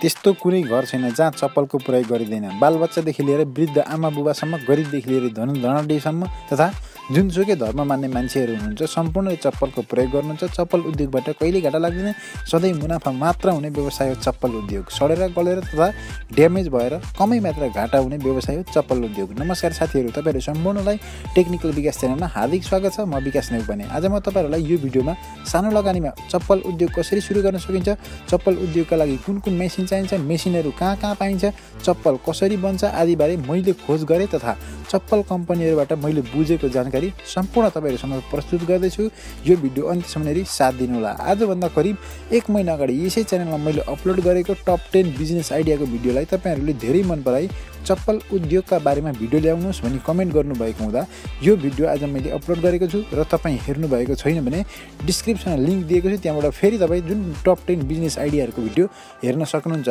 त्यस्तो कुनै घर छैन जहाँ चप्पलको प्रयोग गरिँदैन। बालबच्चादेखि लिएर वृद्ध आमा बुबासम्म, गरिबदेखि लिएर धनडीसम्म तथा जुनसुकै धर्म मान्ने मान्छेहरू हुनुहुन्छ सम्पूर्णले चप्पलको प्रयोग गर्नुहुन्छ। चप्पल उद्योगबाट कहिल्यै घाटा लाग्दैन, सधैँ मुनाफा मात्र हुने व्यवसाय हो चप्पल उद्योग। सडेर गलेर तथा ड्यामेज भएर कमै मात्र घाटा हुने व्यवसाय हो चप्पल उद्योग। नमस्कार साथीहरू, तपाईँहरू सम्पूर्णलाई टेक्निकल विकास च्यानलमा हार्दिक स्वागत छ। म विकास नेउपाने। आज म तपाईँहरूलाई यो भिडियोमा सानो लगानीमा चप्पल उद्योग कसरी सुरु गर्न सकिन्छ, चप्पल उद्योगका लागि कुन कुन मेसिन चाहिन्छ, मेसिनहरू कहाँ कहाँ पाइन्छ, चप्पल कसरी बन्छ आदिबारे मैले खोज गरेँ तथा चप्पल कम्पनीहरूबाट मैले बुझेको जानकारी सम्पूर्ण तपाईँहरूसँग प्रस्तुत गर्दैछु। यो भिडियो अन्त्यसम्म हेरी साथ दिनुहोला। आजभन्दा करिब 1 महिना अगाडि यसै च्यानलमा मैले अपलोड गरेको टप 10 बिजनेस आइडियाको भिडियोलाई तपाईँहरूले धेरै मन पराई चप्पल उद्योगका बारेमा भिडियो ल्याउनुहोस् भनी कमेन्ट गर्नुभएको हुँदा यो भिडियो आज मैले अपलोड गरेको छु र तपाईँ हेर्नुभएको छैन भने डिस्क्रिप्सनमा लिङ्क दिएको छु, त्यहाँबाट फेरि तपाईँ जुन टप 10 बिजनेस आइडियाहरूको भिडियो हेर्न सक्नुहुन्छ।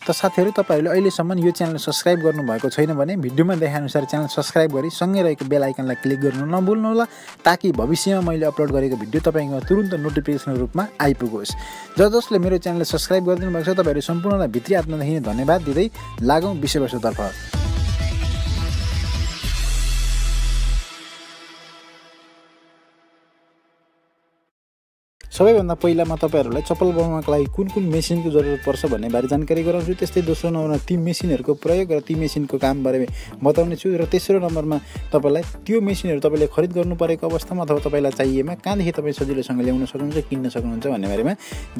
त साथीहरू, तपाईँहरूले अहिलेसम्म यो च्यानल सब्सक्राइब गर्नुभएको छैन भने भिडियोमा देखाएअनुसार च्यानल सब्सक्राइब गरी सँगै रहेको बेल आइकनलाई क्लिक गर्नु नभुल्नुहोला, ताकि भविष्यमा मैले अपलोड गरेको भिडियो तपाईँको तुरुन्त नोटिफिकेसन रूपमा आइपुगोस्। जसले मेरो च्यानललाई सब्सक्राइब गरिदिनु भएको छ तपाईँहरू सम्पूर्णलाई भित्री आत्मादेखि नै धन्यवाद दिँदै लागौँ विषयवस्तुतर्फ। सबैभन्दा पहिला म तपाईँहरूलाई चप्पल बनाउनको लागि कुन कुन मेसिनको जरुरत पर्छ भन्ने बारे जानकारी गराउँछु। त्यस्तै दोस्रो नम्बरमा ती मेसिनहरूको प्रयोग र ती मेसिनको काम बारे बताउने छु। र तेस्रो नम्बरमा तपाईँलाई त्यो मेसिनहरू तपाईँले खरिद गर्नु परेको अवस्थामा अथवा तपाईँलाई चाहिएमा कहाँदेखि तपाईँ सजिलोसँग ल्याउन सक्नुहुन्छ, किन्न सक्नुहुन्छ भन्ने बारेमा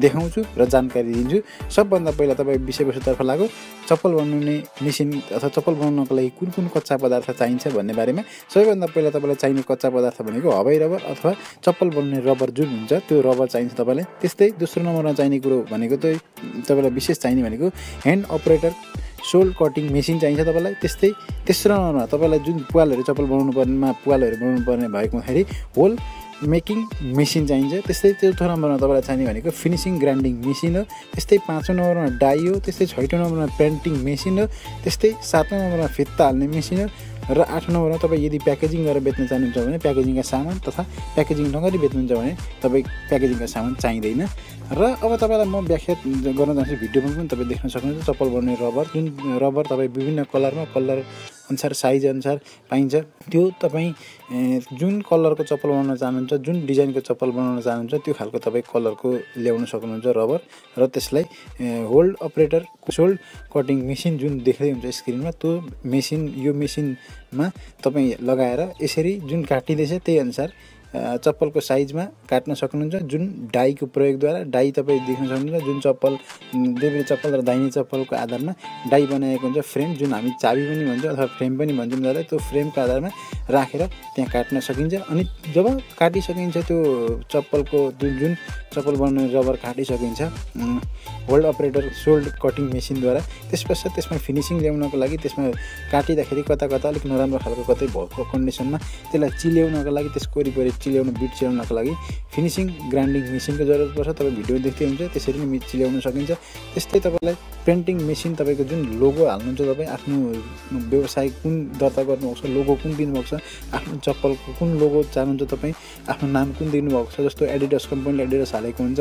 देखाउँछु र जानकारी दिन्छु। सबभन्दा पहिला तपाईँ विषयवस्तुतर्फ लागौँ। चप्पल बनाउने मेसिन अथवा चप्पल बनाउनको लागि कुन कुन कच्चा पदार्थ चाहिन्छ भन्ने बारेमा सबैभन्दा पहिला तपाईँलाई चाहिने कच्चा पदार्थ भनेको हवाई रबर अथवा चप्पल बनाउने रबर जुन हुन्छ त्यो रबर चाहिन्छ तपाईँलाई। त्यस्तै दोस्रो नम्बरमा चाहिने कुरो भनेको तपाईँलाई विशेष चाहिने भनेको hand operator sole cutting machine चाहिन्छ तपाईँलाई। त्यस्तै तेस्रो नम्बरमा तपाईँलाई जुन पुवालहरू चप्पल बनाउनु पर्नेमा पुवालहरू बनाउनु पर्ने भएको हुँदाखेरि होल मेकिङ मेसिन चाहिन्छ। त्यस्तै चौथो नम्बरमा तपाईँलाई चाहिने भनेको फिनिसिङ ग्राइन्डिङ मेसिन हो। त्यस्तै पाँचौँ नम्बरमा डाई हो। त्यस्तै छैटौँ नम्बरमा पेन्टिङ मेसिन हो। त्यस्तै सातौँ नम्बरमा फित्ता हाल्ने मेसिन हो। र 8 नम्बरमा तपाईँ यदि प्याकेजिङ गरेर बेच्न चाहनुहुन्छ भने प्याकेजिङका सामान तथा प्याकेजिङ नगरी बेच्नुहुन्छ भने तपाईँ प्याकेजिङका सामान चाहिँदैन। र अब तपाईँलाई म व्याख्या गर्न चाहन्छु। भिडियोमा पनि तपाईँ देख्न सक्नुहुन्छ चप्पल बनाउने रबर, जुन रबर तपाईँ विभिन्न कलरमा, कलर अनुसार साइज अनुसार पाइन्छ। त्यो तपाईँ जुन कलरको चप्पल बनाउन चाहनुहुन्छ, जुन डिजाइनको चप्पल बनाउन चाहनुहुन्छ त्यो खालको तपाईँ कलरको ल्याउन सक्नुहुन्छ रबर। र त्यसलाई hold operator sole cutting machine जुन देख्दै हुन्छ स्क्रिनमा, त्यो मेसिन यो मेसिनमा तपाईँ लगाएर यसरी जुन काटिँदैछ त्यही अनुसार चप्पलको साइजमा काट्न सक्नुहुन्छ। जुन डाईको प्रयोगद्वारा डाई तपाईँ देख्न सक्नुहुन्छ। जुन चप्पल देब्रे चप्पल र दाहिने चप्पलको आधारमा डाई बनाएको हुन्छ फ्रेम, जुन हामी चाबी पनि भन्छौँ अथवा फ्रेम पनि भन्छौँ त्यसलाई, त्यो फ्रेमको आधारमा राखेर त्यहाँ काट्न सकिन्छ। अनि जब काटिसकिन्छ त्यो चप्पलको जुन चप्पल बनाउने रबर काटिसकिन्छ होल्ड अपरेटर सोल्ड कटिङ मेसिनद्वारा, त्यसपश्चात त्यसमा फिनिसिङ ल्याउनको लागि त्यसमा काटिँदाखेरि कता कता अलिक नराम्रो खालको कतै भएको कन्डिसनमा त्यसलाई चिल्याउनको लागि, त्यसको वरिपरि चिल्याउनु बिट चिल्याउनको लागि फिनिसिङ ग्राइन्डिङ मेसिनको जरुरत पर्छ। तपाईँ भिडियो देख्दै हुन्छ त्यसरी नै चिल्याउन सकिन्छ। त्यस्तै तपाईँलाई प्रिन्टिङ मेसिन, तपाईँको जुन लोगो हाल्नुहुन्छ, तपाईँ आफ्नो व्यवसाय कुन दर्ता गर्नुभएको छ, लोगो कुन दिनुभएको छ, आफ्नो चप्पलको कुन लोगो चाहनुहुन्छ, तपाईँ आफ्नो नाम कुन दिनुभएको छ, जस्तो एडिडास कम्पनीले एडिडास हालेको हुन्छ,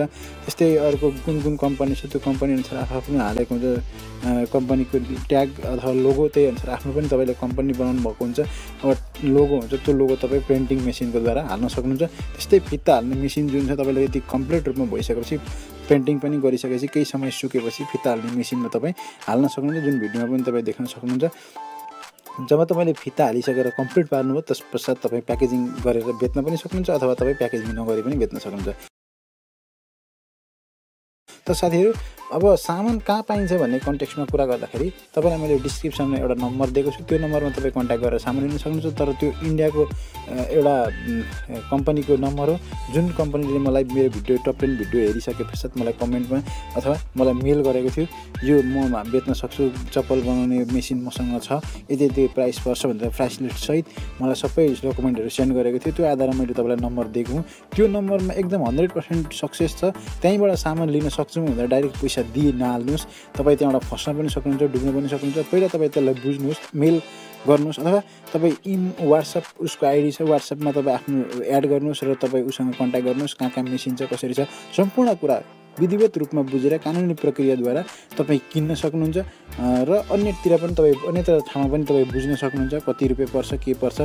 त्यस्तै अर्को कुन कुन कम्पनी छ त्यो कम्पनी अनुसार आफ्नो हालेको हुन्छ कम्पनीको ट्याग अथवा लोगो, त्यही अनुसार आफ्नो पनि तपाईँले कम्पनी बनाउनु भएको हुन्छ अब लोगो हुन्छ, त्यो लोगो तपाईँ प्रिन्टिङ मेसिनको द्वारा हाल्न सक्नुहुन्छ। त्यस्तै फित्ता हाल्ने मेसिन जुन छ तपाईँले यति कम्प्लिट रूपमा भइसकेपछि पेन्टिङ पनि गरिसकेपछि केही समय सुकेपछि फित्ता हाल्ने मेसिनमा तपाईँ हाल्न सक्नुहुन्छ, जुन भिडियोमा पनि तपाईँ देख्न सक्नुहुन्छ। जब तपाईँले फित्ता हालिसकेर कम्प्लिट पार्नुभयो त्यस पश्चात तपाईँ प्याकेजिङ गरेर बेच्न पनि सक्नुहुन्छ अथवा तपाईँ प्याकेजिङ नगरी पनि बेच्न सक्नुहुन्छ। त साथीहरू, अब सामान कहाँ पाइन्छ भन्ने कन्टेक्स्टमा कुरा गर्दाखेरि तपाईँलाई मैले डिस्क्रिप्सनमा एउटा नम्बर दिएको छु, त्यो नम्बरमा तपाईँ कन्ट्याक्ट गरेर सामान लिन सक्नुहुन्छ। तर त्यो इन्डियाको एउटा कम्पनीको नम्बर हो, जुन कम्पनीले मलाई मेरो भिडियो टप 10 भिडियो हेरिसके पश्चात मलाई कमेन्टमा अथवा मलाई मेल गरेको थियो, यो म बेच्न सक्छु, चप्पल बनाउने मेसिन मसँग छ, यति प्राइस पर्छ भनेर प्राइस लिस्ट सहित मलाई सबै डकुमेन्टहरू सेन्ड गरेको थियो। त्यो आधारमा मैले तपाईँलाई नम्बर दिएको हुँ। त्यो नम्बरमा एकदम 100% सक्सेस छ। त्यहीँबाट सामान लिन सक्छु भनेर डाइरेक्ट पैसा दिइ नहाल्नुहोस्। तपाईँ त्यहाँबाट फस्न पनि सक्नुहुन्छ, डुब्न पनि सक्नुहुन्छ। पहिला तपाईँ त्यसलाई बुझ्नुहोस्, मेल गर्नुहोस् अथवा तपाईँ वाट्सएप उसको आइडी छ, वाट्सएपमा तपाईँ आफ्नो एड गर्नुहोस् र तपाईँ उसँग कन्ट्याक्ट गर्नुहोस्, कहाँ कहाँ मेसिन छ, कसरी छ, सम्पूर्ण कुरा विधिवत रूपमा बुझेर कानुनी प्रक्रियाद्वारा तपाईँ किन्न सक्नुहुन्छ र अन्यतिर पनि तपाईँ अन्यत्र ठाउँमा पनि तपाईँ बुझ्न सक्नुहुन्छ कति रुपियाँ पर्छ के पर्छ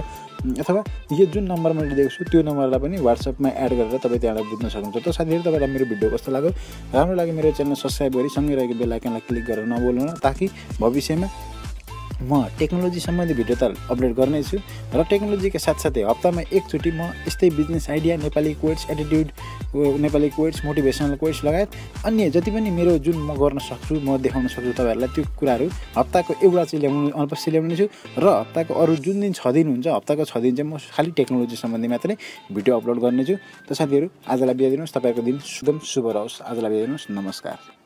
अथवा यो जुन नम्बर मैले दिएको छु त्यो नम्बरलाई पनि WhatsAppमा एड गरेर तपाईँ त्यहाँबाट बुझ्न सक्नुहुन्छ। त साथीहरू तपाईँलाई मेरो भिडियो कस्तो लाग्यो राम्रो लाग्यो मेरो च्यानल सब्स्क्राइब गरी सँगै रहेको बेल आइकनलाई क्लिक गरेर नभुल्नु ताकि भविष्यमा म टेक्नोलोजी सम्बन्धी भिडियो त अपलोड गर्नेछु र टेक्नोलोजीका साथसाथै हप्तामा एकचोटि म यस्तै business idea Nepali quotes attitude Nepali quotes motivational quotes लगायत अन्य जति पनि मेरो जुन म गर्न सक्छु म देखाउन सक्छु तपाईँहरूलाई त्यो कुराहरू हप्ताको एउटा चाहिँ अवश्य ल्याउने छु र हप्ताको अरू जुन दिन 6 दिन हुन्छ हप्ताको 6 दिन चाहिँ म खालि टेक्नोलोजी सम्बन्धी मात्रै भिडियो अपलोड गर्नेछु। त साथीहरू आजलाई बिदा दिनुहोस्। तपाईँको दिन शुभ रहोस्। आजलाई बिदा दिनुहोस्। नमस्कार।